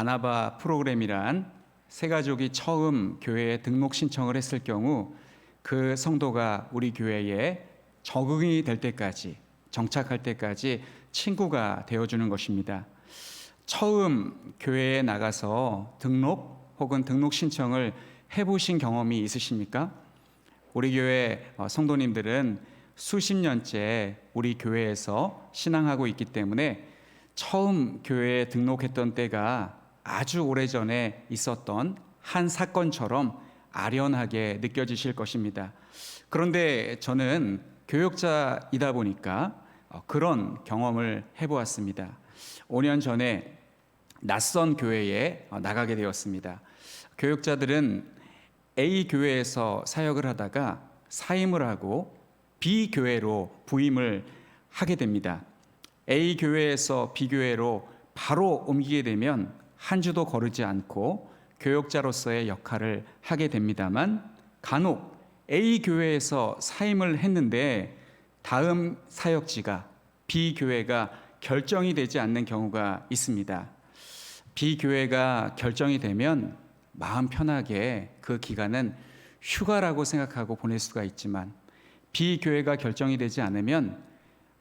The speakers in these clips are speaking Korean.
바나바 프로그램이란 새 가족이 처음 교회에 등록 신청을 했을 경우 그 성도가 우리 교회에 적응이 될 때까지, 정착할 때까지 친구가 되어주는 것입니다. 처음 교회에 나가서 등록 혹은 등록 신청을 해보신 경험이 있으십니까? 우리 교회 성도님들은 수십 년째 우리 교회에서 신앙하고 있기 때문에 처음 교회에 등록했던 때가 아주 오래전에 있었던 한 사건처럼 아련하게 느껴지실 것입니다. 그런데 저는 교역자이다 보니까 그런 경험을 해보았습니다. 5년 전에 낯선 교회에 나가게 되었습니다. 교역자들은 A 교회에서 사역을 하다가 사임을 하고 B 교회로 부임을 하게 됩니다. A 교회에서 B 교회로 바로 옮기게 되면 한 주도 거르지 않고 교역자로서의 역할을 하게 됩니다만, 간혹 A 교회에서 사임을 했는데 다음 사역지가 B 교회가 결정이 되지 않는 경우가 있습니다. B 교회가 결정이 되면 마음 편하게 그 기간은 휴가라고 생각하고 보낼 수가 있지만, B 교회가 결정이 되지 않으면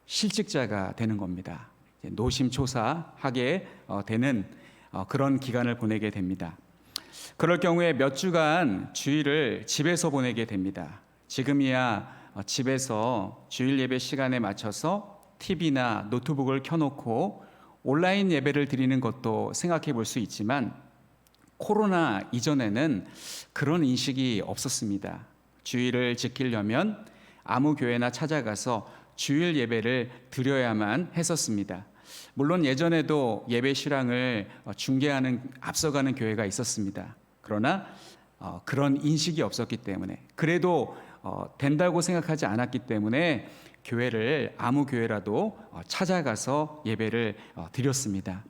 실직자가 되는 겁니다. 노심초사하게 되는 그런 기간을 보내게 됩니다. 그럴 경우에 몇 주간 주일을 집에서 보내게 됩니다. 지금이야 집에서 주일 예배 시간에 맞춰서 TV나 노트북을 켜놓고 온라인 예배를 드리는 것도 생각해 볼 수 있지만, 코로나 이전에는 그런 인식이 없었습니다. 주일을 지키려면 아무 교회나 찾아가서 주일 예배를 드려야만 했었습니다. 물론 예전에도 예배 실황을 중계하는 앞서가는 교회가 있었습니다. 그러나 그런 인식이 없었기 때문에, 그래도 된다고 생각하지 않았기 때문에 교회를 아무 교회라도 찾아가서 예배를 드렸습니다.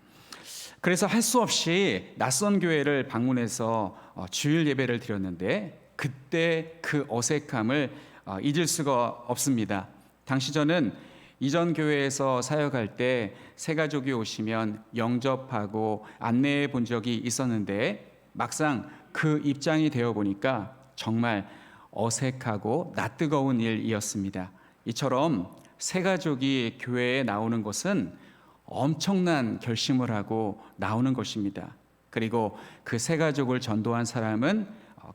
그래서 할 수 없이 낯선 교회를 방문해서 주일 예배를 드렸는데, 그때 그 어색함을 잊을 수가 없습니다. 당시 저는 이전 교회에서 사역할 때 새 가족이 오시면 영접하고 안내해 본 적이 있었는데, 막상 그 입장이 되어 보니까 정말 어색하고 낯뜨거운 일이었습니다. 이처럼 새 가족이 교회에 나오는 것은 엄청난 결심을 하고 나오는 것입니다. 그리고 그 새 가족을 전도한 사람은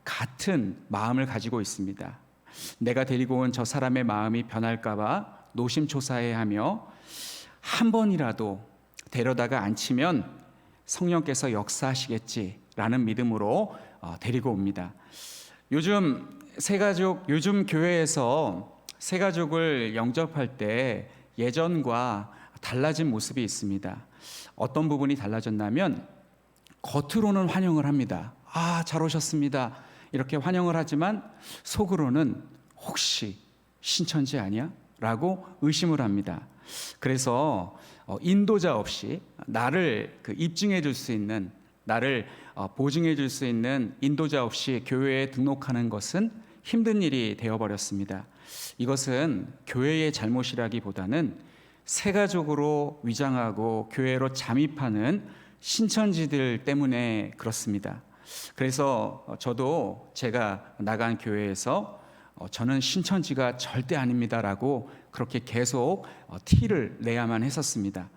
같은 마음을 가지고 있습니다. 내가 데리고 온 저 사람의 마음이 변할까 봐 노심초사해 하며, 한 번이라도 데려다가 앉히면 성령께서 역사하시겠지라는 믿음으로 데리고 옵니다. 요즘 교회에서 새 가족을 영접할 때 예전과 달라진 모습이 있습니다. 어떤 부분이 달라졌냐면, 겉으로는 환영을 합니다. 잘 오셨습니다, 이렇게 환영을 하지만 속으로는 혹시 신천지 아니야? 라고 의심을 합니다. 그래서 인도자 없이 나를 입증해 줄 수 있는, 나를 보증해 줄 수 있는 인도자 없이 교회에 등록하는 것은 힘든 일이 되어버렸습니다. 이것은 교회의 잘못이라기보다는 새 가족으로 위장하고 교회로 잠입하는 신천지들 때문에 그렇습니다. 그래서 저도 제가 나간 교회에서 저는 신천지가 절대 아닙니다라고 그렇게 계속 티를 내야만 했었습니다.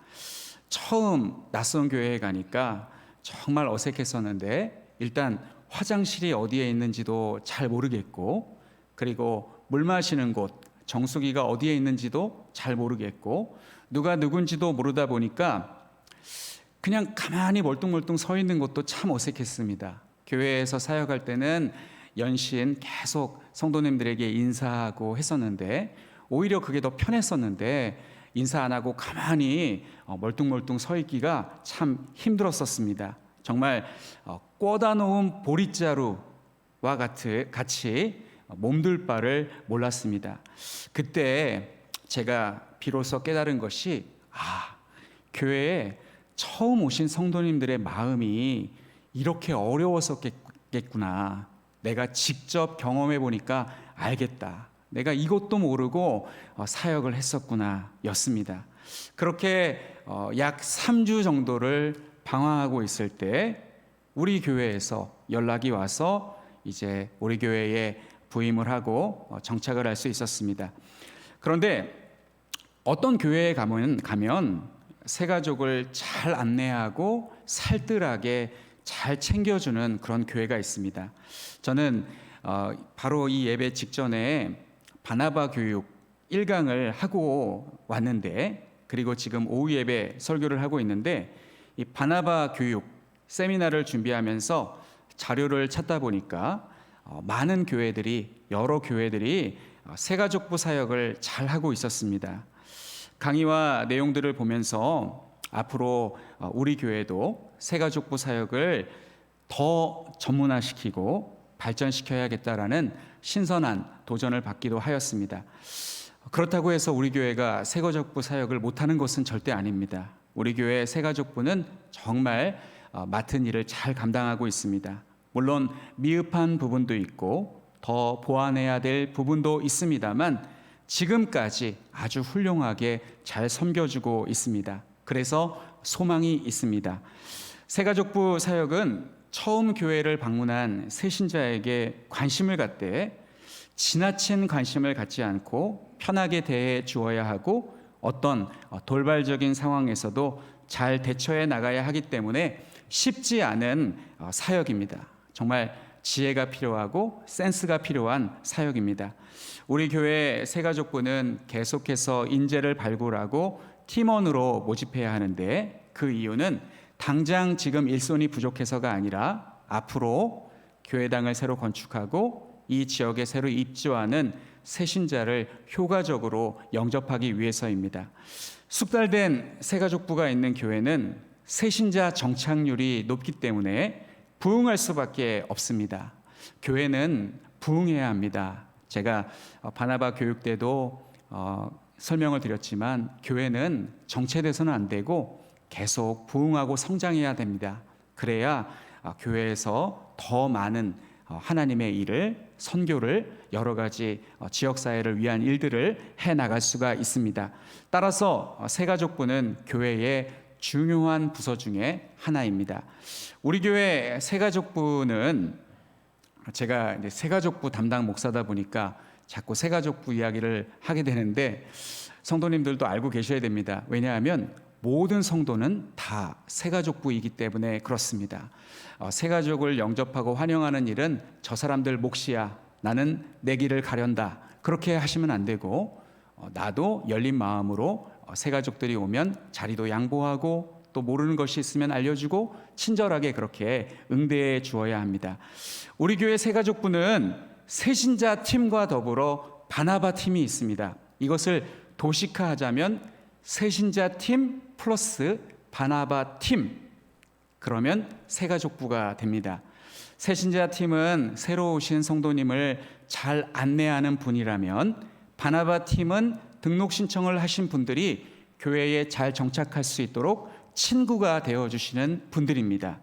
처음 낯선 교회에 가니까 정말 어색했었는데, 일단 화장실이 어디에 있는지도 잘 모르겠고, 그리고 물 마시는 곳, 정수기가 어디에 있는지도 잘 모르겠고, 누가 누군지도 모르다 보니까 그냥 가만히 멀뚱멀뚱 서 있는 것도 참 어색했습니다. 교회에서 사역할 때는 연신 계속 성도님들에게 인사하고 했었는데, 오히려 그게 더 편했었는데, 인사 안 하고 가만히 멀뚱멀뚱 서 있기가 참 힘들었었습니다. 정말 꽂아 놓은 보릿자루와 같이 몸둘 바를 몰랐습니다. 그때 제가 비로소 깨달은 것이, 교회에 처음 오신 성도님들의 마음이 이렇게 어려웠었겠구나. 내가 직접 경험해 보니까 알겠다. 내가 이것도 모르고 사역을 했었구나 였습니다. 그렇게 약 3주 정도를 방황하고 있을 때 우리 교회에서 연락이 와서 이제 우리 교회에 부임을 하고 정착을 할 수 있었습니다. 그런데 어떤 교회에 가면 새가족을 잘 안내하고 살뜰하게 잘 챙겨주는 그런 교회가 있습니다. 저는 바로 이 예배 직전에 바나바 교육 1강을 하고 왔는데, 그리고 지금 오후 예배 설교를 하고 있는데, 이 바나바 교육 세미나를 준비하면서 자료를 찾다 보니까 여러 교회들이 새가족부 사역을 잘 하고 있었습니다. 강의와 내용들을 보면서 앞으로 우리 교회도 새가족부 사역을 더 전문화시키고 발전시켜야겠다라는 신선한 도전을 받기도 하였습니다. 그렇다고 해서 우리 교회가 새가족부 사역을 못하는 것은 절대 아닙니다. 우리 교회 새가족부는 정말 맡은 일을 잘 감당하고 있습니다. 물론 미흡한 부분도 있고 더 보완해야 될 부분도 있습니다만 지금까지 아주 훌륭하게 잘 섬겨주고 있습니다. 그래서 소망이 있습니다. 새가족부 사역은 처음 교회를 방문한 새신자에게 관심을 갖되 지나친 관심을 갖지 않고 편하게 대해 주어야 하고 어떤 돌발적인 상황에서도 잘 대처해 나가야 하기 때문에 쉽지 않은 사역입니다. 정말 지혜가 필요하고 센스가 필요한 사역입니다. 우리 교회 새가족부는 계속해서 인재를 발굴하고 팀원으로 모집해야 하는데, 그 이유는 당장 지금 일손이 부족해서가 아니라 앞으로 교회당을 새로 건축하고 이 지역에 새로 입주하는 새신자를 효과적으로 영접하기 위해서입니다. 숙달된 새가족부가 있는 교회는 새신자 정착률이 높기 때문에 부흥할 수밖에 없습니다. 교회는 부흥해야 합니다. 제가 바나바 교육 때도 설명을 드렸지만 교회는 정체돼서는 안 되고 계속 부흥하고 성장해야 됩니다. 그래야 교회에서 더 많은 하나님의 일을, 선교를, 여러 가지 지역사회를 위한 일들을 해나갈 수가 있습니다. 따라서 새가족부는 교회의 중요한 부서 중에 하나입니다. 우리 교회 새가족부는, 제가 이제 새가족부 담당 목사다 보니까 자꾸 새가족부 이야기를 하게 되는데 성도님들도 알고 계셔야 됩니다. 왜냐하면 모든 성도는 다 새가족부이기 때문에 그렇습니다. 새가족을 영접하고 환영하는 일은 저 사람들 몫이야, 나는 내 길을 가련다, 그렇게 하시면 안 되고 나도 열린 마음으로 새가족들이 오면 자리도 양보하고 또 모르는 것이 있으면 알려주고 친절하게 그렇게 응대해 주어야 합니다. 우리 교회 새가족부는 새신자 팀과 더불어 바나바 팀이 있습니다. 이것을 도식화하자면 새신자 팀 플러스 바나바 팀, 그러면 새가족부가 됩니다. 새신자 팀은 새로 오신 성도님을 잘 안내하는 분이라면, 바나바 팀은 등록 신청을 하신 분들이 교회에 잘 정착할 수 있도록 친구가 되어주시는 분들입니다.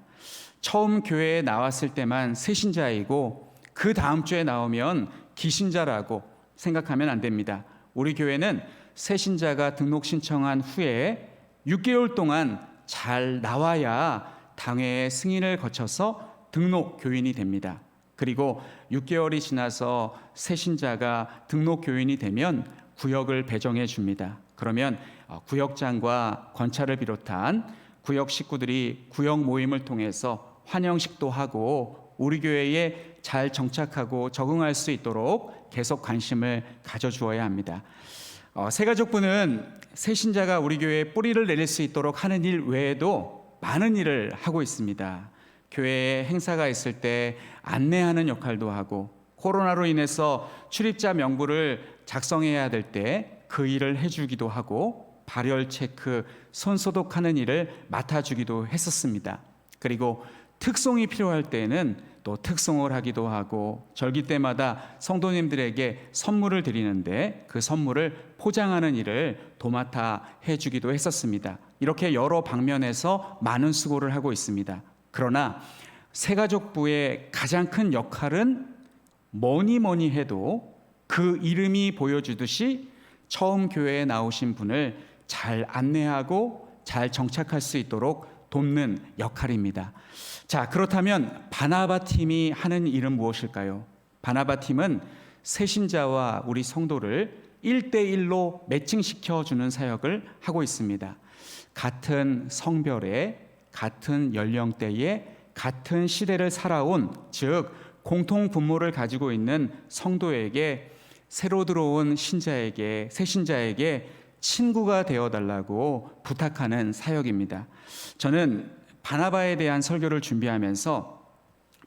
처음 교회에 나왔을 때만 새신자이고 그 다음 주에 나오면 기신자라고 생각하면 안 됩니다. 우리 교회는 새신자가 등록 신청한 후에 6개월 동안 잘 나와야 당회의 승인을 거쳐서 등록 교인이 됩니다. 그리고 6개월이 지나서 새신자가 등록 교인이 되면 구역을 배정해 줍니다. 그러면 구역장과 권차를 비롯한 구역 식구들이 구역 모임을 통해서 환영식도 하고 우리 교회에 잘 정착하고 적응할 수 있도록 계속 관심을 가져주어야 합니다. 새가족부는 새신자가 우리 교회에 뿌리를 내릴 수 있도록 하는 일 외에도 많은 일을 하고 있습니다. 교회에 행사가 있을 때 안내하는 역할도 하고, 코로나로 인해서 출입자 명부를 작성해야 될 때 그 일을 해주기도 하고, 발열 체크, 손 소독하는 일을 맡아주기도 했었습니다. 그리고 특송이 필요할 때는 또 특송을 하기도 하고, 절기 때마다 성도님들에게 선물을 드리는데 그 선물을 포장하는 일을 도맡아 해주기도 했었습니다. 이렇게 여러 방면에서 많은 수고를 하고 있습니다. 그러나 새가족부의 가장 큰 역할은 뭐니 해도 그 이름이 보여주듯이 처음 교회에 나오신 분을 잘 안내하고 잘 정착할 수 있도록 돕는 역할입니다. 자, 그렇다면 바나바 팀이 하는 일은 무엇일까요? 바나바 팀은 새신자와 우리 성도를 1대1로 매칭시켜 주는 사역을 하고 있습니다. 같은 성별에, 같은 연령대에, 같은 시대를 살아온, 즉 공통 분모를 가지고 있는 성도에게, 새로 들어온 신자에게, 새신자에게 친구가 되어달라고 부탁하는 사역입니다. 저는 바나바에 대한 설교를 준비하면서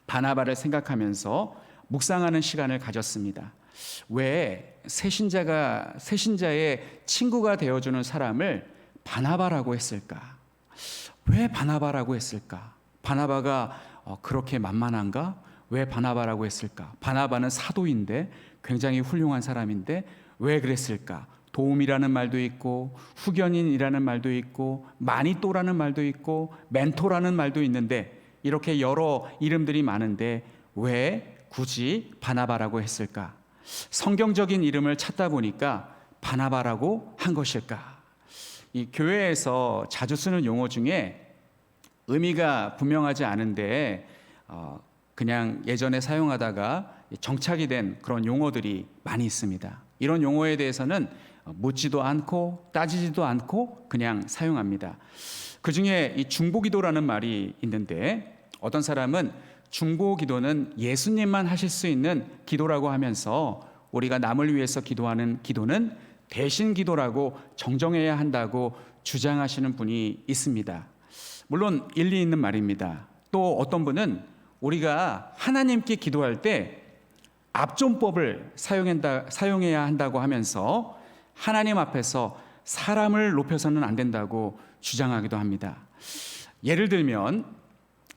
바나바를 생각하면서 묵상하는 시간을 가졌습니다. 왜 새신자의 친구가 되어주는 사람을 바나바라고 했을까? 왜 바나바라고 했을까? 바나바가 그렇게 만만한가? 왜 바나바라고 했을까? 바나바는 사도인데, 굉장히 훌륭한 사람인데 왜 그랬을까? 도움이라는 말도 있고, 후견인이라는 말도 있고, 마니또라는 말도 있고, 멘토라는 말도 있는데, 이렇게 여러 이름들이 많은데 왜 굳이 바나바라고 했을까? 성경적인 이름을 찾다 보니까 바나바라고 한 것일까? 이 교회에서 자주 쓰는 용어 중에 의미가 분명하지 않은데 그냥 예전에 사용하다가 정착이 된 그런 용어들이 많이 있습니다. 이런 용어에 대해서는 묻지도 않고 따지지도 않고 그냥 사용합니다. 그 중에 이 중보기도라는 말이 있는데, 어떤 사람은 중보기도는 예수님만 하실 수 있는 기도라고 하면서 우리가 남을 위해서 기도하는 기도는 대신 기도라고 정정해야 한다고 주장하시는 분이 있습니다. 물론 일리 있는 말입니다. 또 어떤 분은 우리가 하나님께 기도할 때 압존법을 사용해야 한다고 하면서 하나님 앞에서 사람을 높여서는 안 된다고 주장하기도 합니다. 예를 들면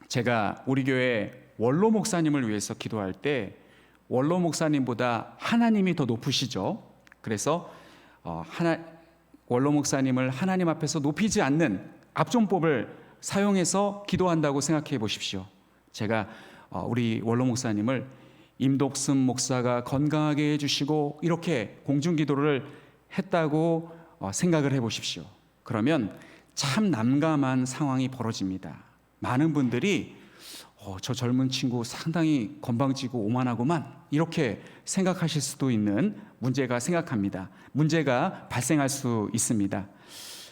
제가 우리 교회 원로 목사님을 위해서 기도할 때 원로 목사님보다 하나님이 더 높으시죠. 그래서 원로 목사님을 하나님 앞에서 높이지 않는 압존법을 사용해서 기도한다고 생각해 보십시오. 제가 우리 원로 목사님을 임독순 목사가 건강하게 해주시고 이렇게 공중기도를 했다고 생각을 해보십시오. 그러면 참 난감한 상황이 벌어집니다. 많은 분들이 저 젊은 친구 상당히 건방지고 오만하구만, 이렇게 생각하실 수도 있는 문제가 발생할 수 있습니다.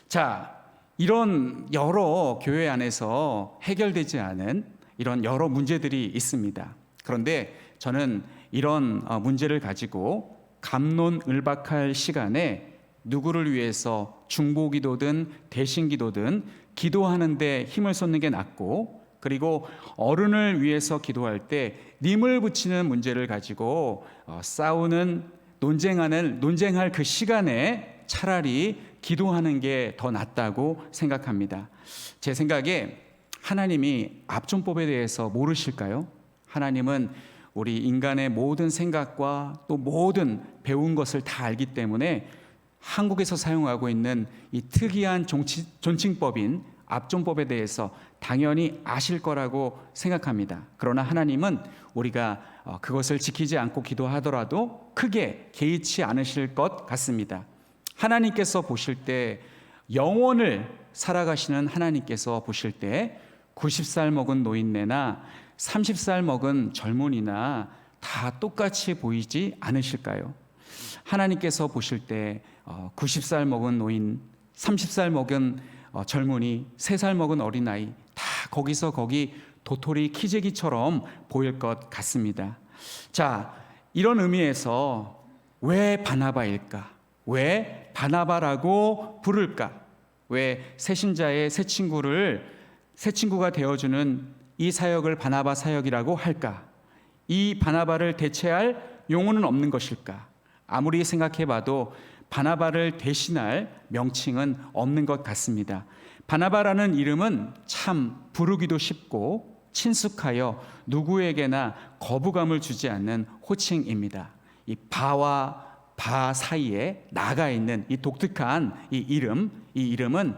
자, 이런 여러 교회 안에서 해결되지 않은 이런 여러 문제들이 있습니다. 그런데 저는 이런 문제를 가지고 갑론을박할 시간에 누구를 위해서 중보기도든 대신기도든 기도하는데 힘을 쏟는 게 낫고, 그리고 어른을 위해서 기도할 때 님을 붙이는 문제를 가지고 논쟁할 그 시간에 차라리 기도하는 게 더 낫다고 생각합니다. 제 생각에 하나님이 압존법에 대해서 모르실까요? 하나님은 우리 인간의 모든 생각과 또 모든 배운 것을 다 알기 때문에 한국에서 사용하고 있는 이 특이한 존칭법인 압존법에 대해서 당연히 아실 거라고 생각합니다. 그러나 하나님은 우리가 그것을 지키지 않고 기도하더라도 크게 개의치 않으실 것 같습니다. 하나님께서 보실 때, 영원을 살아가시는 하나님께서 보실 때 90살 먹은 노인네나 30살 먹은 젊은이나 다 똑같이 보이지 않으실까요? 하나님께서 보실 때 90살 먹은 노인, 30살 먹은 젊은이, 3살 먹은 어린아이 다 거기서 거기 도토리 키재기처럼 보일 것 같습니다. 자, 이런 의미에서 왜 바나바일까? 왜 바나바라고 부를까? 왜 새신자의 새 친구가 되어주는 이 사역을 바나바 사역이라고 할까? 이 바나바를 대체할 용어는 없는 것일까? 아무리 생각해봐도 바나바를 대신할 명칭은 없는 것 같습니다. 바나바라는 이름은 참 부르기도 쉽고 친숙하여 누구에게나 거부감을 주지 않는 호칭입니다. 이 바와 바 사이에 나가 있는 이 독특한 이 이름은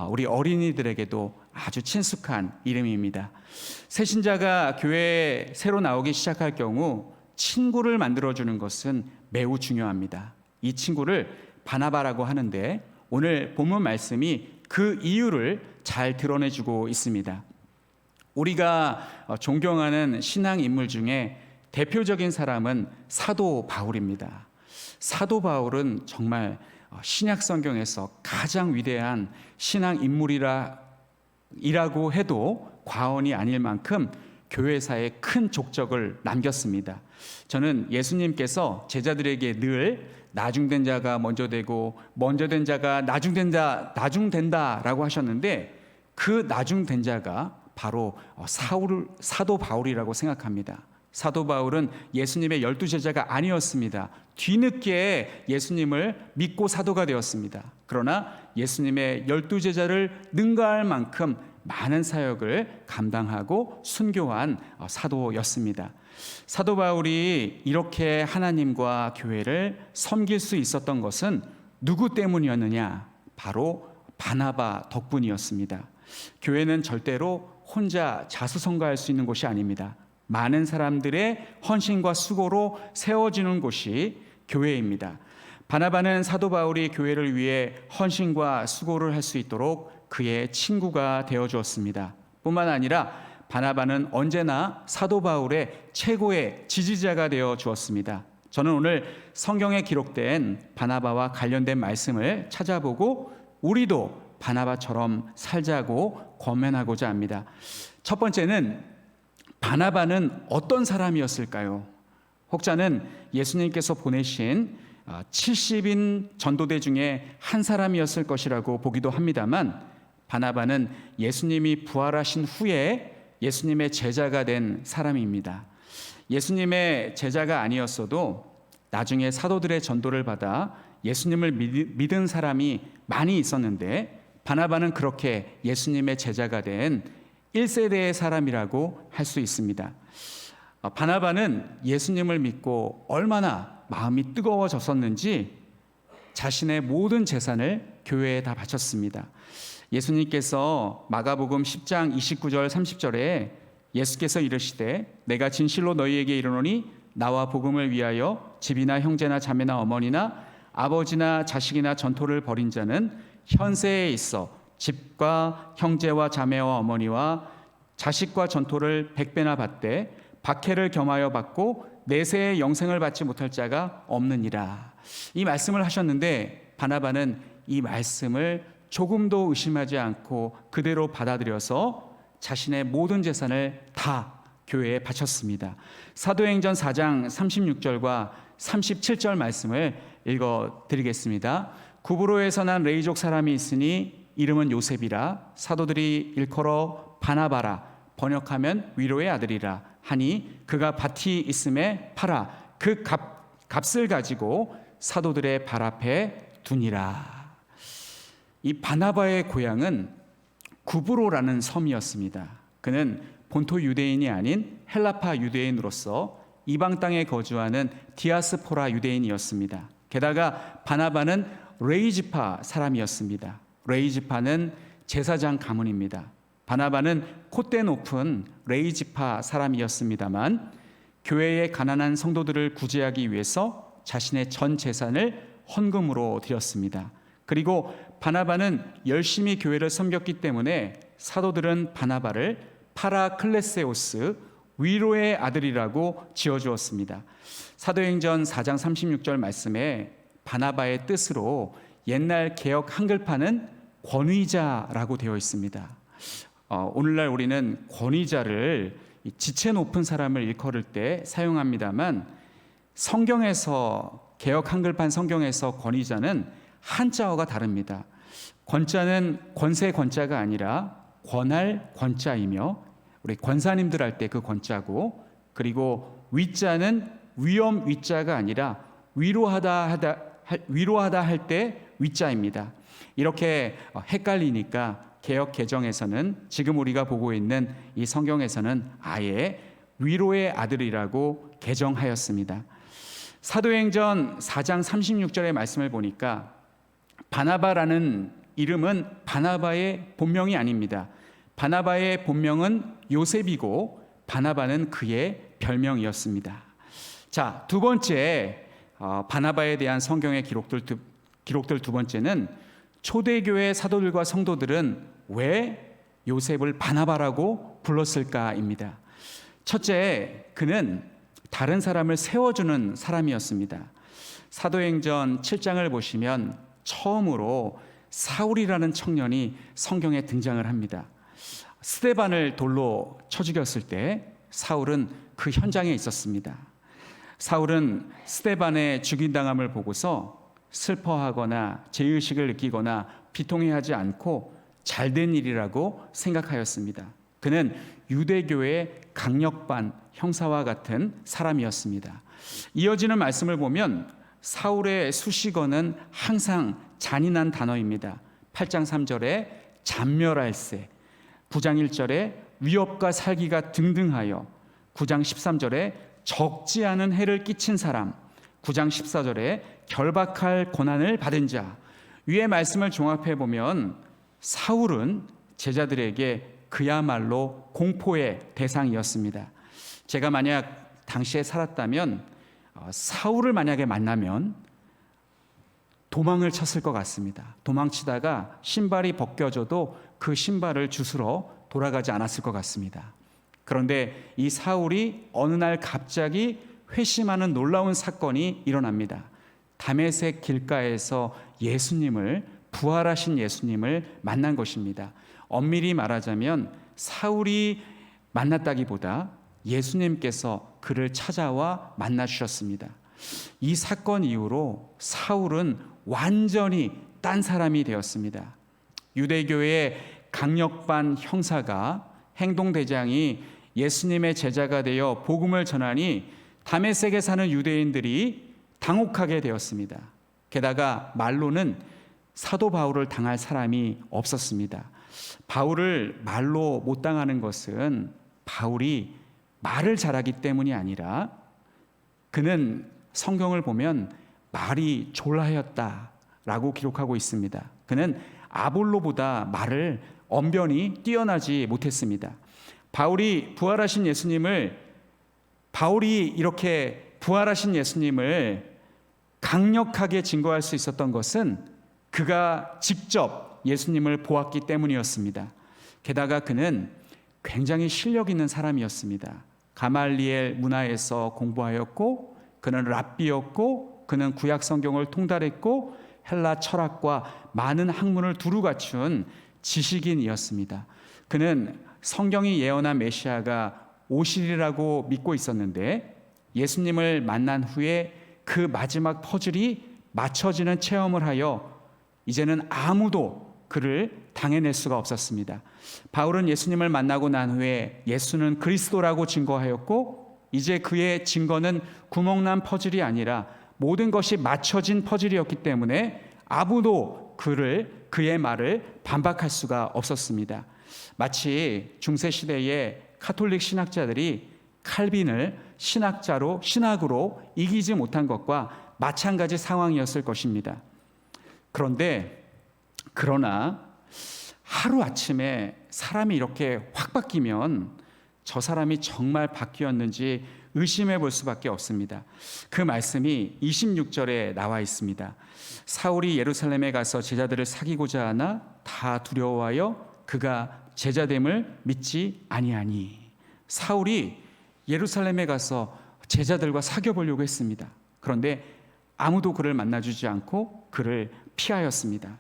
우리 어린이들에게도 아주 친숙한 이름입니다. 새신자가 교회에 새로 나오기 시작할 경우 친구를 만들어주는 것은 매우 중요합니다. 이 친구를 바나바라고 하는데, 오늘 본문 말씀이 그 이유를 잘 드러내주고 있습니다. 우리가 존경하는 신앙 인물 중에 대표적인 사람은 사도 바울입니다. 사도 바울은 정말 신약 성경에서 가장 위대한 신앙 인물이라고 해도 과언이 아닐 만큼 교회사에 큰 족적을 남겼습니다. 저는 예수님께서 제자들에게 늘 나중된 자가 먼저 되고 먼저 된 자가 나중된다라고 하셨는데, 그 나중된 자가 바로 사도 바울이라고 생각합니다. 사도 바울은 예수님의 12제자가 아니었습니다. 뒤늦게 예수님을 믿고 사도가 되었습니다. 그러나 예수님의 12제자를 능가할 만큼 많은 사역을 감당하고 순교한 사도였습니다. 사도 바울이 이렇게 하나님과 교회를 섬길 수 있었던 것은 누구 때문이었느냐? 바로 바나바 덕분이었습니다. 교회는 절대로 혼자 자수성가할 수 있는 곳이 아닙니다. 많은 사람들의 헌신과 수고로 세워지는 곳이 교회입니다. 바나바는 사도 바울이 교회를 위해 헌신과 수고를 할 수 있도록 그의 친구가 되어 주었습니다. 뿐만 아니라 바나바는 언제나 사도 바울의 최고의 지지자가 되어 주었습니다. 저는 오늘 성경에 기록된 바나바와 관련된 말씀을 찾아보고 우리도 바나바처럼 살자고 권면하고자 합니다. 첫 번째는, 바나바는 어떤 사람이었을까요? 혹자는 예수님께서 보내신 70인 전도대 중에 한 사람이었을 것이라고 보기도 합니다만, 바나바는 예수님이 부활하신 후에 예수님의 제자가 된 사람입니다. 예수님의 제자가 아니었어도 나중에 사도들의 전도를 받아 예수님을 믿은 사람이 많이 있었는데, 바나바는 그렇게 예수님의 제자가 된 1세대의 사람이라고 할 수 있습니다. 바나바는 예수님을 믿고 얼마나 마음이 뜨거워졌었는지 자신의 모든 재산을 교회에 다 바쳤습니다. 예수님께서 마가복음 10장 29절 30절에 예수께서 이르시되 내가 진실로 너희에게 이르노니 나와 복음을 위하여 집이나 형제나 자매나 어머니나 아버지나 자식이나 전토를 벌인 자는 현세에 있어 집과 형제와 자매와 어머니와 자식과 전토를 100배나 받되 박해를 겸하여 받고 내세의 영생을 받지 못할 자가 없느니라. 이 말씀을 하셨는데 바나바는 이 말씀을 조금도 의심하지 않고 그대로 받아들여서 자신의 모든 재산을 다 교회에 바쳤습니다. 사도행전 4장 36절과 37절 말씀을 읽어드리겠습니다. 구브로에서 난 레이족 사람이 있으니 이름은 요셉이라. 사도들이 일컬어 바나바라, 번역하면 위로의 아들이라 하니 그가 밭이 있음에 팔아 그 값을 가지고 사도들의 발 앞에 두니라. 이 바나바의 고향은 구브로라는 섬이었습니다. 그는 본토 유대인이 아닌 헬라파 유대인으로서 이방 땅에 거주하는 디아스포라 유대인이었습니다. 게다가 바나바는 레이지파 사람이었습니다. 레이지파는 제사장 가문입니다. 바나바는 콧대 높은 레이지파 사람이었습니다만 교회의 가난한 성도들을 구제하기 위해서 자신의 전 재산을 헌금으로 드렸습니다. 그리고 바나바는 열심히 교회를 섬겼기 때문에 사도들은 바나바를 파라클레세오스, 위로의 아들이라고 지어주었습니다. 사도행전 4장 36절 말씀에 바나바의 뜻으로 옛날 개역 한글판은 권위자라고 되어 있습니다. 오늘날 우리는 권위자를 지체 높은 사람을 일컬을 때 사용합니다만, 성경에서 개역 한글판 성경에서 권위자는 한자어가 다릅니다. 권자는 권세 권자가 아니라 권할 권자이며, 우리 권사님들 할 때 그 권자고, 그리고 위자는 위엄 위자가 아니라 위로하다 할 때 위자입니다. 이렇게 헷갈리니까 개역 개정에서는, 지금 우리가 보고 있는 이 성경에서는 아예 위로의 아들이라고 개정하였습니다. 사도행전 4장 36절의 말씀을 보니까 바나바라는 이름은 바나바의 본명이 아닙니다. 바나바의 본명은 요셉이고 바나바는 그의 별명이었습니다. 자, 두 번째, 바나바에 대한 성경의 기록들 두 번째는 초대교회 사도들과 성도들은 왜 요셉을 바나바라고 불렀을까입니다. 첫째, 그는 다른 사람을 세워주는 사람이었습니다. 사도행전 7장을 보시면 처음으로 사울이라는 청년이 성경에 등장을 합니다. 스데반을 돌로 쳐 죽였을 때 사울은 그 현장에 있었습니다. 사울은 스데반의 죽임당함을 보고서 슬퍼하거나 죄의식을 느끼거나 비통해하지 않고 잘된 일이라고 생각하였습니다. 그는 유대교의 강력반 형사와 같은 사람이었습니다. 이어지는 말씀을 보면 사울의 수식어는 항상 잔인한 단어입니다. 8장 3절에 잔멸할세, 9장 1절에 위협과 살기가 등등하여, 9장 13절에 적지 않은 해를 끼친 사람, 9장 14절에 결박할 고난을 받은 자. 위의 말씀을 종합해 보면 사울은 제자들에게 그야말로 공포의 대상이었습니다. 제가 만약 당시에 살았다면 사울을 만약에 만나면 도망을 쳤을 것 같습니다. 도망치다가 신발이 벗겨져도 그 신발을 주스러 돌아가지 않았을 것 같습니다. 그런데 이 사울이 어느 날 갑자기 회심하는 놀라운 사건이 일어납니다. 다메섹 길가에서 부활하신 예수님을 만난 것입니다. 엄밀히 말하자면 사울이 만났다기보다 예수님께서 그를 찾아와 만나 주셨습니다. 이 사건 이후로 사울은 완전히 딴 사람이 되었습니다. 유대교의 강력반 형사가, 행동대장이 예수님의 제자가 되어 복음을 전하니 다메섹에 사는 유대인들이 당혹하게 되었습니다. 게다가 말로는 사도 바울을 당할 사람이 없었습니다. 바울을 말로 못 당하는 것은 바울이 말을 잘하기 때문이 아니라 그는 성경을 보면 말이 졸라였다라고 기록하고 있습니다. 그는 아볼로보다 말을 언변이 뛰어나지 못했습니다. 바울이 이렇게 부활하신 예수님을 강력하게 증거할 수 있었던 것은 그가 직접 예수님을 보았기 때문이었습니다. 게다가 그는 굉장히 실력 있는 사람이었습니다. 가말리엘 문화에서 공부하였고, 그는 랍비였고, 그는 구약 성경을 통달했고, 헬라 철학과 많은 학문을 두루 갖춘 지식인이었습니다. 그는 성경이 예언한 메시아가 오시리라고 믿고 있었는데 예수님을 만난 후에 그 마지막 퍼즐이 맞춰지는 체험을 하여 이제는 아무도 그를 당해낼 수가 없었습니다. 바울은 예수님을 만나고 난 후에 예수는 그리스도라고 증거하였고, 이제 그의 증거는 구멍난 퍼즐이 아니라 모든 것이 맞춰진 퍼즐이었기 때문에 아무도 그의 말을 반박할 수가 없었습니다. 마치 중세 시대의 카톨릭 신학자들이 칼빈을 신학으로 이기지 못한 것과 마찬가지 상황이었을 것입니다. 그러나 하루아침에 사람이 이렇게 확 바뀌면 저 사람이 정말 바뀌었는지 의심해 볼 수밖에 없습니다. 그 말씀이 26절에 나와 있습니다. 사울이 예루살렘에 가서 제자들을 사귀고자 하나 다 두려워하여 그가 제자됨을 믿지 아니하니. 사울이 예루살렘에 가서 제자들과 사귀어 보려고 했습니다. 그런데 아무도 그를 만나주지 않고 그를 피하였습니다.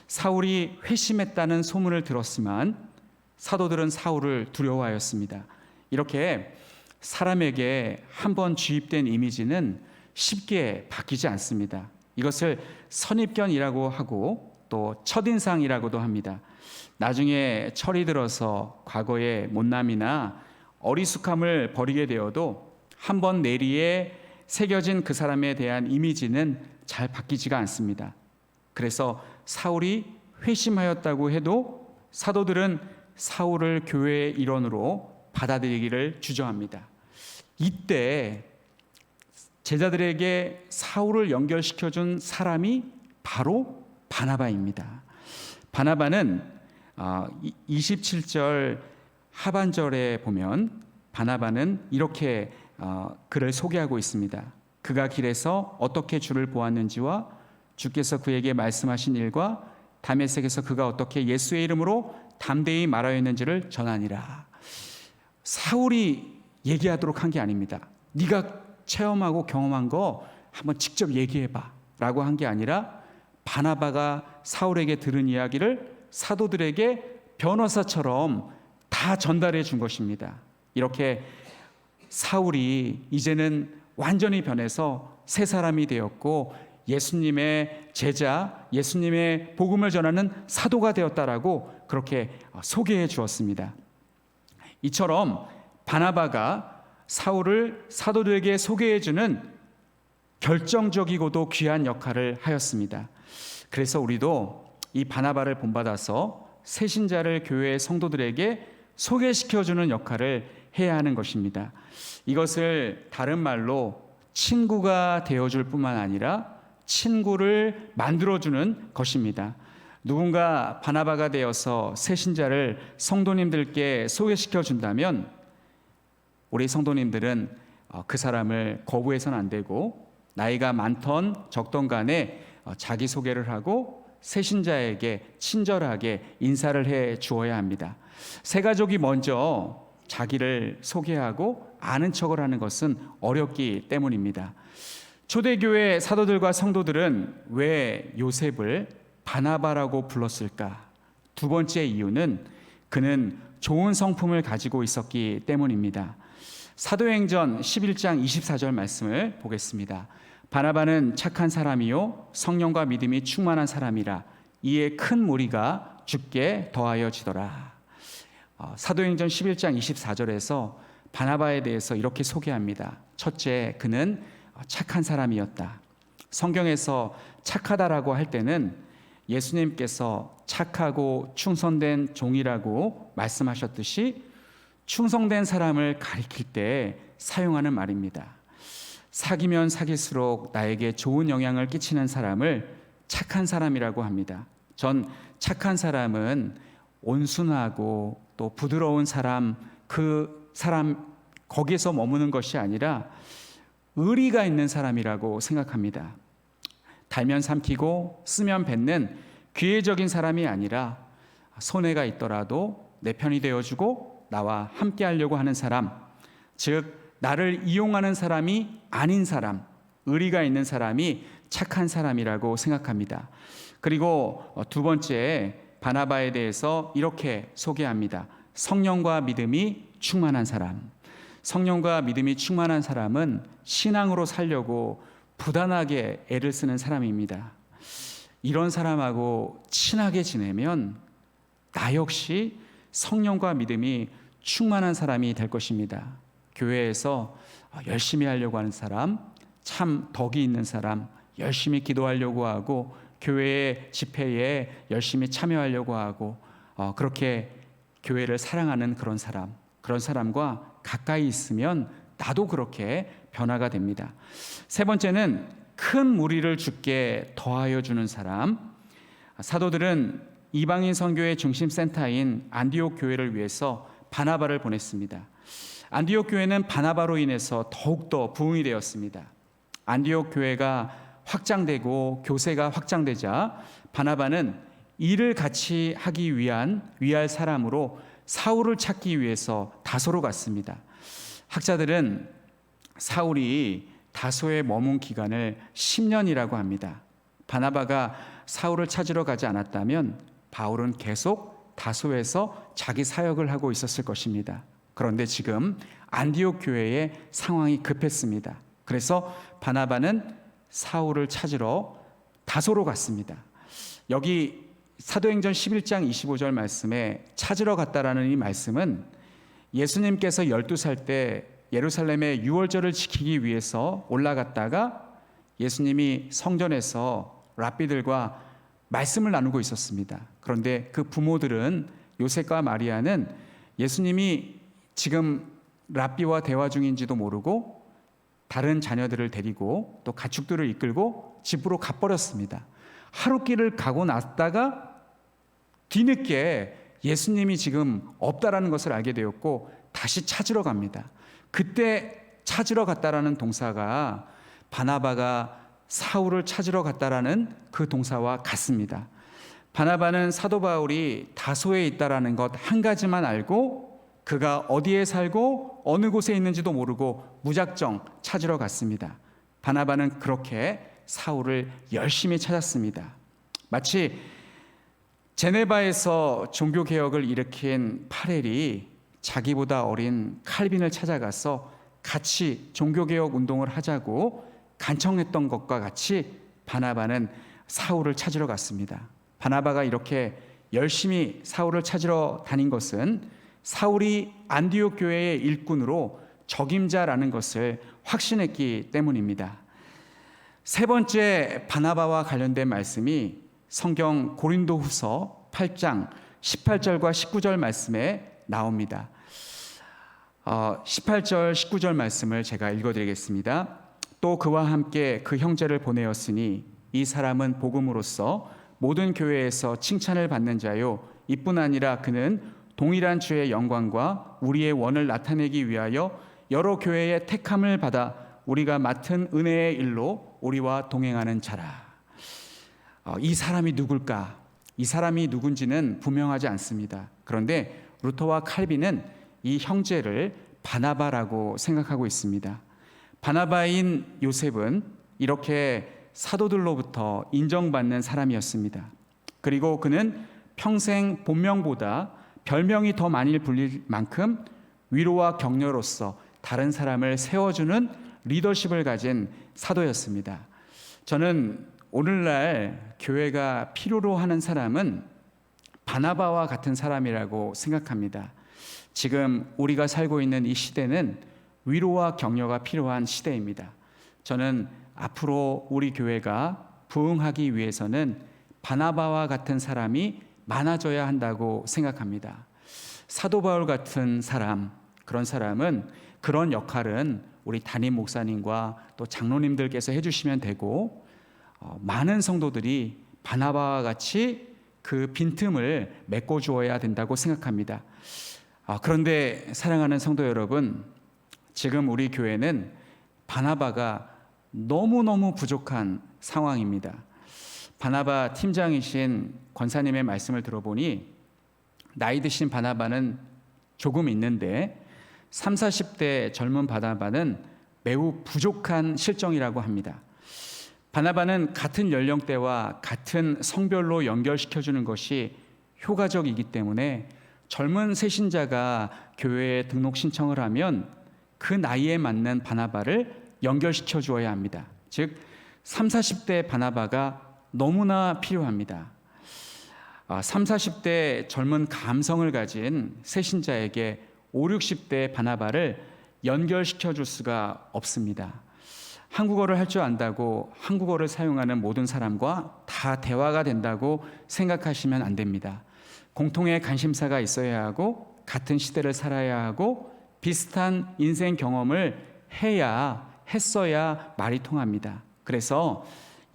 사울이 회심했다는 소문을 들었지만 사도들은 사울을 두려워하였습니다. 이렇게 사람에게 한번 주입된 이미지는 쉽게 바뀌지 않습니다. 이것을 선입견이라고 하고 또 첫인상이라고도 합니다. 나중에 철이 들어서 과거의 못남이나 어리숙함을 버리게 되어도 한번 내리에 새겨진 그 사람에 대한 이미지는 잘 바뀌지가 않습니다. 그래서 사울이 회심하였다고 해도 사도들은 사울을 교회의 일원으로 받아들이기를 주저합니다. 이때 제자들에게 사울을 연결시켜준 사람이 바로 바나바입니다. 바나바는 27절 하반절에 보면 바나바는 이렇게 그를 소개하고 있습니다. 그가 길에서 어떻게 주를 보았는지와 주께서 그에게 말씀하신 일과 다메섹에서 그가 어떻게 예수의 이름으로 담대히 말하였는지를 전하니라. 사울이 얘기하도록 한 게 아닙니다. 네가 체험하고 경험한 거 한번 직접 얘기해봐 라고 한 게 아니라 바나바가 사울에게 들은 이야기를 사도들에게 변호사처럼 다 전달해 준 것입니다. 이렇게 사울이 이제는 완전히 변해서 새 사람이 되었고 예수님의 제자, 예수님의 복음을 전하는 사도가 되었다라고 그렇게 소개해 주었습니다. 이처럼 바나바가 사울을 사도들에게 소개해 주는 결정적이고도 귀한 역할을 하였습니다. 그래서 우리도 이 바나바를 본받아서 새신자를 교회의 성도들에게 소개시켜주는 역할을 해야 하는 것입니다. 이것을 다른 말로 친구가 되어줄 뿐만 아니라 친구를 만들어주는 것입니다. 누군가 바나바가 되어서 새신자를 성도님들께 소개시켜준다면 우리 성도님들은 그 사람을 거부해서는 안 되고 나이가 많던 적던 간에 자기소개를 하고 새신자에게 친절하게 인사를 해 주어야 합니다. 새가족이 먼저 자기를 소개하고 아는 척을 하는 것은 어렵기 때문입니다. 초대교회 사도들과 성도들은 왜 요셉을 바나바라고 불렀을까? 두 번째 이유는 그는 좋은 성품을 가지고 있었기 때문입니다. 사도행전 11장 24절 말씀을 보겠습니다. 바나바는 착한 사람이요 성령과 믿음이 충만한 사람이라 이에 큰 무리가 주께 더하여지더라. 사도행전 11장 24절에서 바나바에 대해서 이렇게 소개합니다. 첫째, 그는 착한 사람이었다. 성경에서 착하다라고 할 때는 예수님께서 착하고 충성된 종이라고 말씀하셨듯이 충성된 사람을 가리킬 때 사용하는 말입니다. 사귀면 사귈수록 나에게 좋은 영향을 끼치는 사람을 착한 사람이라고 합니다. 전 착한 사람은 온순하고 또 부드러운 사람, 그 사람 거기에서 머무는 것이 아니라 의리가 있는 사람이라고 생각합니다. 달면 삼키고 쓰면 뱉는 기회적인 사람이 아니라 손해가 있더라도 내 편이 되어주고 나와 함께 하려고 하는 사람, 즉 나를 이용하는 사람이 아닌 사람, 의리가 있는 사람이 착한 사람이라고 생각합니다. 그리고 두 번째, 바나바에 대해서 이렇게 소개합니다. 성령과 믿음이 충만한 사람. 성령과 믿음이 충만한 사람은 신앙으로 살려고 부단하게 애를 쓰는 사람입니다. 이런 사람하고 친하게 지내면 나 역시 성령과 믿음이 충만한 사람이 될 것입니다. 교회에서 열심히 하려고 하는 사람, 참 덕이 있는 사람, 열심히 기도하려고 하고 교회의 집회에 열심히 참여하려고 하고 그렇게 교회를 사랑하는 그런 사람과 가까이 있으면 나도 그렇게 변화가 됩니다. 세 번째는 큰 무리를 주께 더하여 주는 사람. 사도들은 이방인 선교의 중심 센터인 안디옥 교회를 위해서 바나바를 보냈습니다. 안디옥 교회는 바나바로 인해서 더욱더 부흥이 되었습니다. 안디옥 교회가 확장되고 교세가 확장되자 바나바는 일을 같이 하기 위할 사람으로 사울을 찾기 위해서 다소로 갔습니다. 학자들은 사울이 다소에 머문 기간을 10년이라고 합니다. 바나바가 사울을 찾으러 가지 않았다면 바울은 계속 다소에서 자기 사역을 하고 있었을 것입니다. 그런데 지금 안디옥 교회의 상황이 급했습니다. 그래서 바나바는 사울을 찾으러 다소로 갔습니다. 여기 사도행전 11장 25절 말씀에 찾으러 갔다라는 이 말씀은 예수님께서 12살 때 예루살렘의 유월절을 지키기 위해서 올라갔다가 예수님이 성전에서 랍비들과 말씀을 나누고 있었습니다. 그런데 그 부모들은 요셉과 마리아는 예수님이 지금 랍비와 대화 중인지도 모르고 다른 자녀들을 데리고 또 가축들을 이끌고 집으로 가버렸습니다. 하루길을 가고 났다가 뒤늦게 예수님이 지금 없다라는 것을 알게 되었고 다시 찾으러 갑니다. 그때 찾으러 갔다라는 동사가 바나바가 사울을 찾으러 갔다라는 그 동사와 같습니다. 바나바는 사도 바울이 다소에 있다라는 것 한 가지만 알고 그가 어디에 살고 어느 곳에 있는지도 모르고 무작정 찾으러 갔습니다. 바나바는 그렇게 사울을 열심히 찾았습니다. 마치 제네바에서 종교개혁을 일으킨 파렐이 자기보다 어린 칼빈을 찾아가서 같이 종교개혁 운동을 하자고 간청했던 것과 같이 바나바는 사울을 찾으러 갔습니다. 바나바가 이렇게 열심히 사울을 찾으러 다닌 것은 사울이 안디옥 교회의 일꾼으로 적임자라는 것을 확신했기 때문입니다. 세 번째 바나바와 관련된 말씀이 성경 고린도후서 8장 18절과 19절 말씀에 나옵니다. 18절 19절 말씀을 제가 읽어드리겠습니다. 또 그와 함께 그 형제를 보내었으니 이 사람은 복음으로써 모든 교회에서 칭찬을 받는 자요 이뿐 아니라 그는 동일한 주의 영광과 우리의 원을 나타내기 위하여 여러 교회의 택함을 받아 우리가 맡은 은혜의 일로 우리와 동행하는 자라. 이 사람이 누굴까? 이 사람이 누군지는 분명하지 않습니다. 그런데 루터와 칼빈은 이 형제를 바나바라고 생각하고 있습니다. 바나바인 요셉은 이렇게 사도들로부터 인정받는 사람이었습니다. 그리고 그는 평생 본명보다 별명이 더 많이 불릴 만큼 위로와 격려로서 다른 사람을 세워주는 리더십을 가진 사도였습니다. 저는 오늘날 교회가 필요로 하는 사람은 바나바와 같은 사람이라고 생각합니다. 지금 우리가 살고 있는 이 시대는 위로와 격려가 필요한 시대입니다. 저는 앞으로 우리 교회가 부흥하기 위해서는 바나바와 같은 사람이 많아져야 한다고 생각합니다. 사도 바울 같은 사람, 그런 사람은 그런 역할은 우리 담임 목사님과 또 장로님들께서 해주시면 되고 많은 성도들이 바나바와 같이 그 빈틈을 메꿔주어야 된다고 생각합니다. 그런데 사랑하는 성도 여러분, 지금 우리 교회는 바나바가 너무너무 부족한 상황입니다. 바나바 팀장이신 권사님의 말씀을 들어보니 나이 드신 바나바는 조금 있는데 30, 40대 젊은 바나바는 매우 부족한 실정이라고 합니다. 바나바는 같은 연령대와 같은 성별로 연결시켜주는 것이 효과적이기 때문에 젊은 새신자가 교회에 등록 신청을 하면 그 나이에 맞는 바나바를 연결시켜 주어야 합니다. 즉 30, 40대 바나바가 너무나 필요합니다. 30, 40대 젊은 감성을 가진 새신자에게 50, 60대 바나바를 연결시켜 줄 수가 없습니다. 한국어를 할 줄 안다고 한국어를 사용하는 모든 사람과 다 대화가 된다고 생각하시면 안 됩니다. 공통의 관심사가 있어야 하고 같은 시대를 살아야 하고 비슷한 인생 경험을 했어야 말이 통합니다. 그래서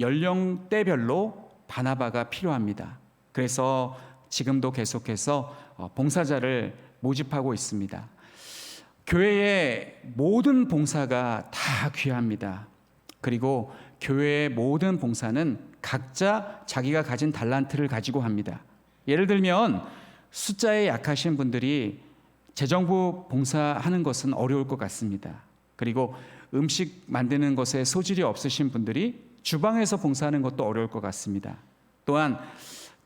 연령대별로 바나바가 필요합니다. 그래서 지금도 계속해서 봉사자를 모집하고 있습니다. 교회의 모든 봉사가 다 귀합니다. 그리고 교회의 모든 봉사는 각자 자기가 가진 달란트를 가지고 합니다. 예를 들면 숫자에 약하신 분들이 재정부 봉사하는 것은 어려울 것 같습니다. 그리고 음식 만드는 것에 소질이 없으신 분들이 주방에서 봉사하는 것도 어려울 것 같습니다. 또한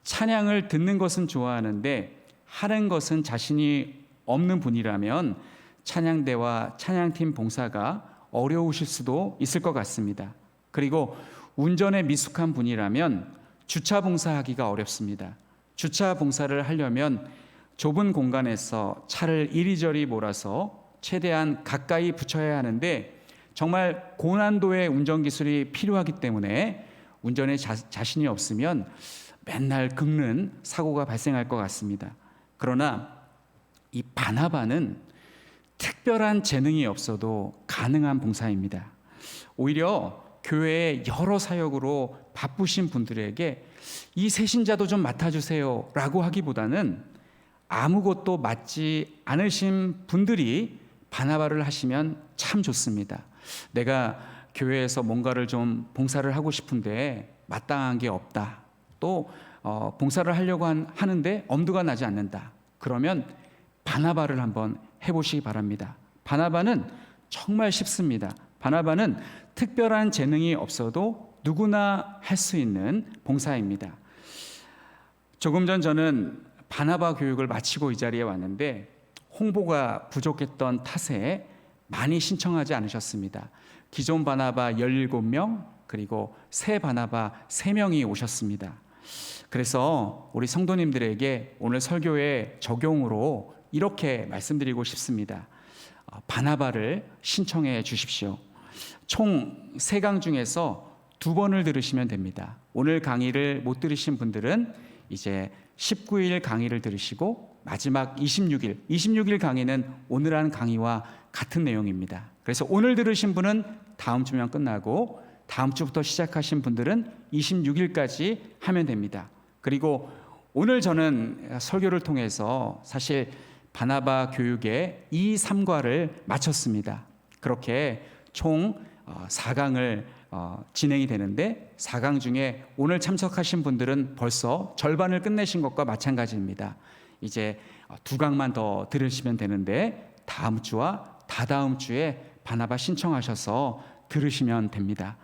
찬양을 듣는 것은 좋아하는데 하는 것은 자신이 없는 분이라면 찬양대와 찬양팀 봉사가 어려우실 수도 있을 것 같습니다. 그리고 운전에 미숙한 분이라면 주차 봉사하기가 어렵습니다. 주차 봉사를 하려면 좁은 공간에서 차를 이리저리 몰아서 최대한 가까이 붙여야 하는데 정말 고난도의 운전 기술이 필요하기 때문에 운전에 자신이 없으면 맨날 긁는 사고가 발생할 것 같습니다. 그러나 이 바나바는 특별한 재능이 없어도 가능한 봉사입니다. 오히려 교회의 여러 사역으로 바쁘신 분들에게 이 새신자도 좀 맡아주세요 라고 하기보다는 아무것도 맡지 않으신 분들이 바나바를 하시면 참 좋습니다. 내가 교회에서 뭔가를 좀 봉사를 하고 싶은데 마땅한 게 없다. 또 봉사를 하려고 하는데 엄두가 나지 않는다. 그러면 바나바를 한번 해보시기 바랍니다. 바나바는 정말 쉽습니다. 바나바는 특별한 재능이 없어도 누구나 할 수 있는 봉사입니다. 조금 전 저는 바나바 교육을 마치고 이 자리에 왔는데 홍보가 부족했던 탓에 많이 신청하지 않으셨습니다. 기존 바나바 17명 그리고 새 바나바 3명이 오셨습니다. 그래서 우리 성도님들에게 오늘 설교의 적용으로 이렇게 말씀드리고 싶습니다. 바나바를 신청해 주십시오. 총 3강 중에서 2번을 들으시면 됩니다. 오늘 강의를 못 들으신 분들은 이제 19일 강의를 들으시고 마지막 26일 강의는 오늘 한 강의와 같은 내용입니다. 그래서 오늘 들으신 분은 다음 주면 끝나고 다음 주부터 시작하신 분들은 26일까지 하면 됩니다. 그리고 오늘 저는 설교를 통해서 사실 바나바 교육의 2, 3과를 마쳤습니다. 그렇게 총 4강을 진행이 되는데 4강 중에 오늘 참석하신 분들은 벌써 절반을 끝내신 것과 마찬가지입니다. 이제 2강만 더 들으시면 되는데 다음 주와 다다음 주에 바나바 신청하셔서 들으시면 됩니다.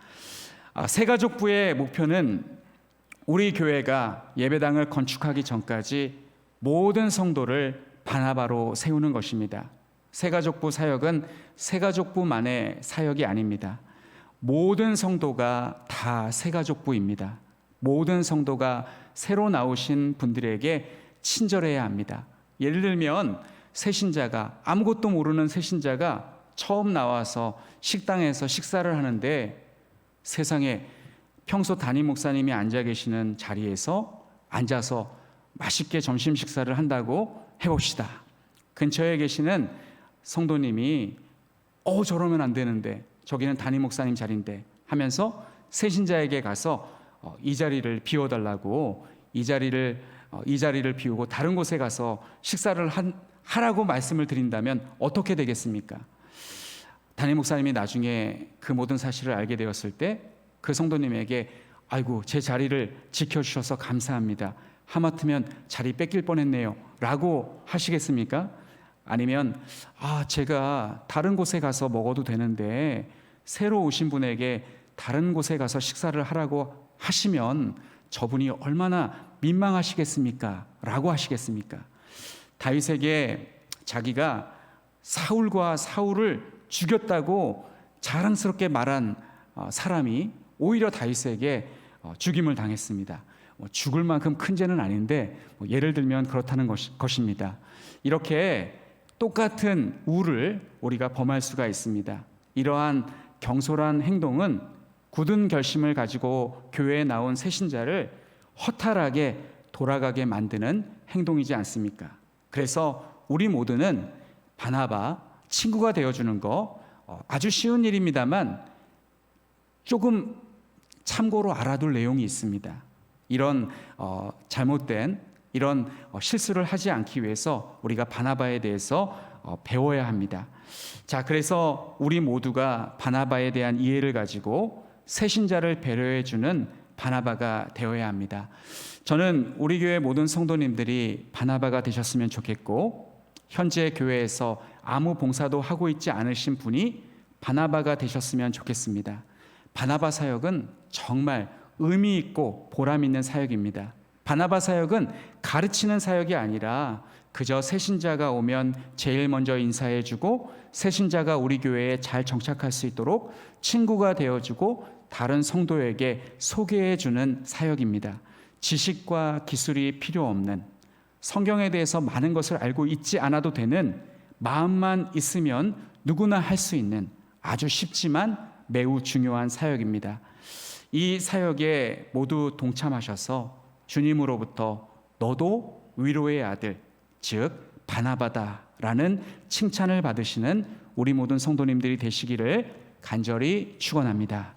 새가족부의 목표는 우리 교회가 예배당을 건축하기 전까지 모든 성도를 바나바로 세우는 것입니다. 새가족부 사역은 새가족부만의 사역이 아닙니다. 모든 성도가 다 새가족부입니다. 모든 성도가 새로 나오신 분들에게 친절해야 합니다. 예를 들면 새신자가 아무것도 모르는 새신자가 처음 나와서 식당에서 식사를 하는데 세상에 평소 담임 목사님이 앉아 계시는 자리에서 앉아서 맛있게 점심 식사를 한다고 해봅시다. 근처에 계시는 성도님이 저러면 안 되는데 저기는 담임 목사님 자리인데 하면서 새신자에게 가서 이 자리를 비워달라고 이 자리를 비우고 다른 곳에 가서 식사를 하라고 말씀을 드린다면 어떻게 되겠습니까? 담임 목사님이 나중에 그 모든 사실을 알게 되었을 때 그 성도님에게 아이고 제 자리를 지켜주셔서 감사합니다. 하마터면 자리 뺏길 뻔했네요 라고 하시겠습니까? 아니면 제가 다른 곳에 가서 먹어도 되는데 새로 오신 분에게 다른 곳에 가서 식사를 하라고 하시면 저분이 얼마나 민망하시겠습니까? 라고 하시겠습니까? 다윗에게 자기가 사울을 죽였다고 자랑스럽게 말한 사람이 오히려 다윗에게 죽임을 당했습니다. 죽을 만큼 큰 죄는 아닌데 예를 들면 그렇다는 것입니다. 이렇게 똑같은 우를 우리가 범할 수가 있습니다. 이러한 경솔한 행동은 굳은 결심을 가지고 교회에 나온 새신자를 허탈하게 돌아가게 만드는 행동이지 않습니까? 그래서 우리 모두는 바나바 친구가 되어주는 거 아주 쉬운 일입니다만 조금 참고로 알아둘 내용이 있습니다. 이런 잘못된 이런 실수를 하지 않기 위해서 우리가 바나바에 대해서 배워야 합니다. 자, 그래서 우리 모두가 바나바에 대한 이해를 가지고 새신자를 배려해 주는 바나바가 되어야 합니다. 저는 우리 교회 모든 성도님들이 바나바가 되셨으면 좋겠고 현재 교회에서 아무 봉사도 하고 있지 않으신 분이 바나바가 되셨으면 좋겠습니다. 바나바 사역은 정말 의미 있고 보람 있는 사역입니다. 바나바 사역은 가르치는 사역이 아니라 그저 새신자가 오면 제일 먼저 인사해주고 새신자가 우리 교회에 잘 정착할 수 있도록 친구가 되어주고 다른 성도에게 소개해주는 사역입니다. 지식과 기술이 필요 없는, 성경에 대해서 많은 것을 알고 있지 않아도 되는, 마음만 있으면 누구나 할 수 있는 아주 쉽지만 매우 중요한 사역입니다. 이 사역에 모두 동참하셔서 주님으로부터 너도 위로의 아들, 즉 바나바다라는 칭찬을 받으시는 우리 모든 성도님들이 되시기를 간절히 축원합니다.